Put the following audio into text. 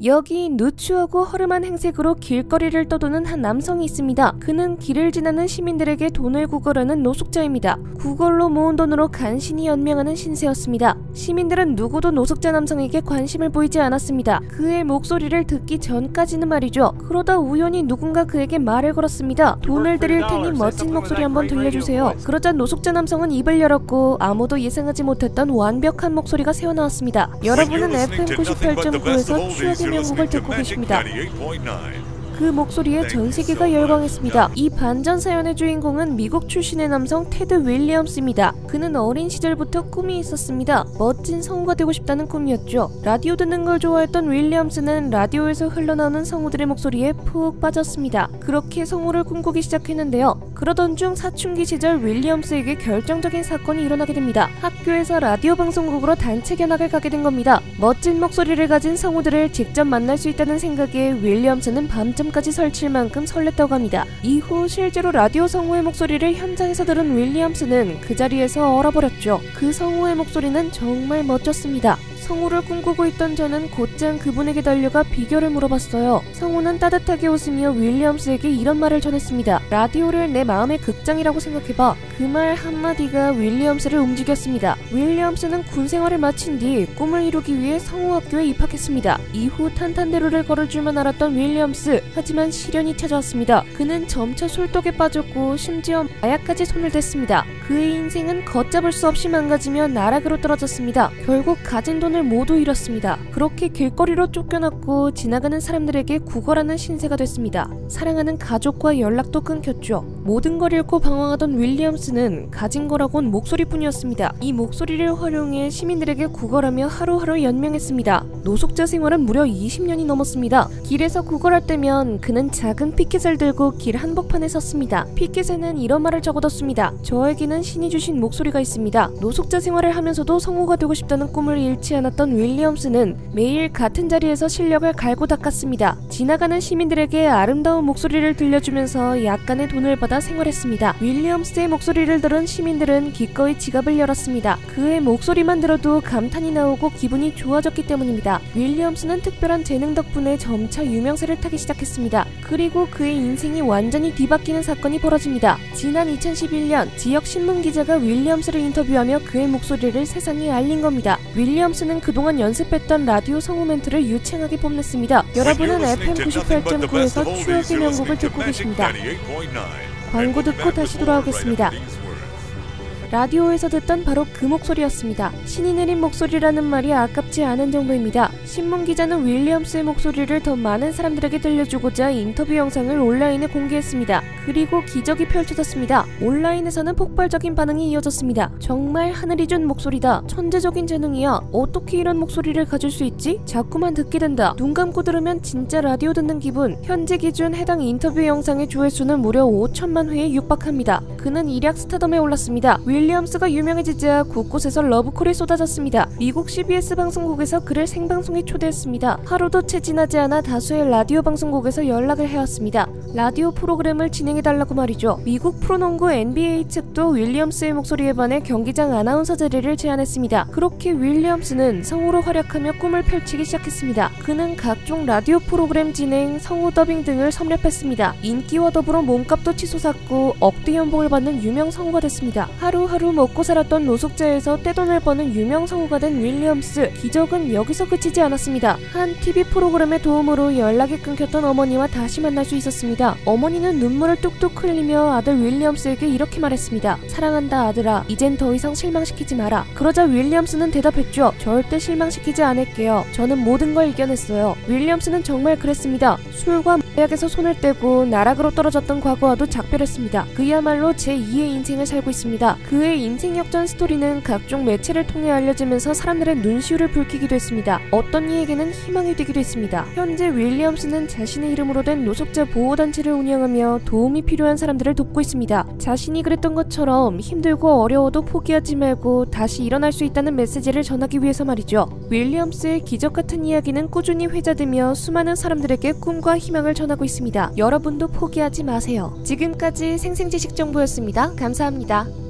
여기 누추하고 허름한 행색으로 길거리를 떠도는 한 남성이 있습니다. 그는 길을 지나는 시민들에게 돈을 구걸하는 노숙자입니다. 구걸로 모은 돈으로 간신히 연명하는 신세였습니다. 시민들은 누구도 노숙자 남성에게 관심을 보이지 않았습니다. 그의 목소리를 듣기 전까지는 말이죠. 그러다 우연히 누군가 그에게 말을 걸었습니다. 돈을 드릴 테니 멋진 목소리 한번 들려주세요. 그러자 노숙자 남성은 입을 열었고 아무도 예상하지 못했던 완벽한 목소리가 새어나왔습니다. 여러분은 FM 98.9에서 추억의 명곡을 듣고 계십니다. 그 목소리에 전 세계가 열광했습니다. 이 반전 사연의 주인공은 미국 출신의 남성 테드 윌리엄스입니다. 그는 어린 시절부터 꿈이 있었습니다. 멋진 성우가 되고 싶다는 꿈이었죠. 라디오 듣는 걸 좋아했던 윌리엄스는 라디오에서 흘러나오는 성우들의 목소리에 푹 빠졌습니다. 그렇게 성우를 꿈꾸기 시작했는데요. 그러던 중 사춘기 시절 윌리엄스에게 결정적인 사건이 일어나게 됩니다. 학교에서 라디오 방송국으로 단체 견학을 가게 된 겁니다. 멋진 목소리를 가진 성우들을 직접 만날 수 있다는 생각에 윌리엄스는 밤잠까지 설칠 만큼 설렜다고 합니다. 이후 실제로 라디오 성우의 목소리를 현장에서 들은 윌리엄스는 그 자리에서 얼어버렸죠. 그 성우의 목소리는 정말 멋졌습니다. 성우를 꿈꾸고 있던 저는 곧장 그분에게 달려가 비결을 물어봤어요. 성우는 따뜻하게 웃으며 윌리엄스에게 이런 말을 전했습니다. 라디오를 내 마음의 극장이라고 생각해봐. 그 말 한마디가 윌리엄스를 움직였습니다. 윌리엄스는 군 생활을 마친 뒤 꿈을 이루기 위해 성우학교에 입학했습니다. 이후 탄탄대로를 걸을 줄만 알았던 윌리엄스. 하지만 시련이 찾아왔습니다. 그는 점차 술독에 빠졌고 심지어 마약까지 손을 댔습니다. 그의 인생은 걷잡을 수 없이 망가지며 나락으로 떨어졌습니다. 결국 가진 돈을 모두 잃었습니다. 그렇게 길거리로 쫓겨났고 지나가는 사람들에게 구걸하는 신세가 됐습니다. 사랑하는 가족과 연락도 끊겼죠. 모든 걸 잃고 방황하던 윌리엄스는 가진 거라곤 목소리뿐이었습니다. 이 목소리를 활용해 시민들에게 구걸하며 하루하루 연명했습니다. 노숙자 생활은 무려 20년이 넘었습니다. 길에서 구걸할 때면 그는 작은 피켓을 들고 길 한복판에 섰습니다. 피켓에는 이런 말을 적어뒀습니다. 저에게는 신이 주신 목소리가 있습니다. 노숙자 생활을 하면서도 성우가 되고 싶다는 꿈을 잃지 않았던 윌리엄스는 매일 같은 자리에서 실력을 갈고 닦았습니다. 지나가는 시민들에게 아름다운 목소리를 들려주면서 약간의 돈을 받아 생활했습니다. 윌리엄스의 목소리를 들은 시민들은 기꺼이 지갑을 열었습니다. 그의 목소리만 들어도 감탄이 나오고 기분이 좋아졌기 때문입니다. 윌리엄스는 특별한 재능 덕분에 점차 유명세를 타기 시작했습니다. 그리고 그의 인생이 완전히 뒤바뀌는 사건이 벌어집니다. 지난 2011년 지역 신문 기자가 윌리엄스를 인터뷰하며 그의 목소리를 세상에 알린 겁니다. 윌리엄스는 그동안 연습했던 라디오 성우 멘트를 유창하게 뽐냈습니다. 여러분은 FM 98.9에서 추억의 명곡을 듣고 계십니다. 광고 듣고 다시 돌아오겠습니다. 라디오에서 듣던 바로 그 목소리였습니다. 신이 내린 목소리라는 말이 아깝지 않은 정도입니다. 신문기자는 윌리엄스의 목소리를 더 많은 사람들에게 들려주고자 인터뷰 영상을 온라인에 공개했습니다. 그리고 기적이 펼쳐졌습니다. 온라인에서는 폭발적인 반응이 이어졌습니다. 정말 하늘이 준 목소리다. 천재적인 재능이야. 어떻게 이런 목소리를 가질 수 있지? 자꾸만 듣게 된다. 눈 감고 들으면 진짜 라디오 듣는 기분. 현재 기준 해당 인터뷰 영상의 조회수는 무려 5천만 회에 육박합니다. 그는 일약 스타덤에 올랐습니다. 윌리엄스가 유명해지자 곳곳에서 러브콜이 쏟아졌습니다. 미국 CBS 방송국에서 그를 생방송에 초대했습니다. 하루도 채 지나지 않아 다수의 라디오 방송국에서 연락을 해왔습니다. 라디오 프로그램을 진행해달라고 말이죠. 미국 프로농구 NBA 측도 윌리엄스의 목소리에 반해 경기장 아나운서 자리를 제안했습니다. 그렇게 윌리엄스는 성우로 활약하며 꿈을 펼치기 시작했습니다. 그는 각종 라디오 프로그램 진행, 성우 더빙 등을 섭렵했습니다. 인기와 더불어 몸값도 치솟았고 억대 연봉을 받는 유명 성우가 됐습니다. 하루하루 먹고 살았던 노숙자에서 떼돈을 버는 유명 성우가 된 윌리엄스. 기적은 여기서 그치지 않았습니다. 한 TV 프로그램의 도움으로 연락이 끊겼던 어머니와 다시 만날 수 있었습니다. 어머니는 눈물을 뚝뚝 흘리며 아들 윌리엄스에게 이렇게 말했습니다. 사랑한다 아들아. 이젠 더 이상 실망시키지 마라. 그러자 윌리엄스는 대답했죠. 절대 실망시키지 않을게요. 저는 모든 걸 이겨냈어요. 윌리엄스는 정말 그랬습니다. 술과 마약에서 손을 떼고 나락으로 떨어졌던 과거와도 작별했습니다. 그야말로 제2의 인생을 살고 있습니다. 그의 인생 역전 스토리는 각종 매체를 통해 알려지면서 사람들의 눈시울을 붉히기도 했습니다. 어떤 이에게는 희망이 되기도 했습니다. 현재 윌리엄스는 자신의 이름으로 된 노숙자 보호단체를 운영하며 도움이 필요한 사람들을 돕고 있습니다. 자신이 그랬던 것처럼 힘들고 어려워도 포기하지 말고 다시 일어날 수 있다는 메시지를 전하기 위해서 말이죠. 윌리엄스의 기적같은 이야기는 꾸준히 회자되며 수많은 사람들에게 꿈과 희망을 전하고 있습니다. 여러분도 포기하지 마세요. 지금까지 생생지식정보였습니다. 감사합니다.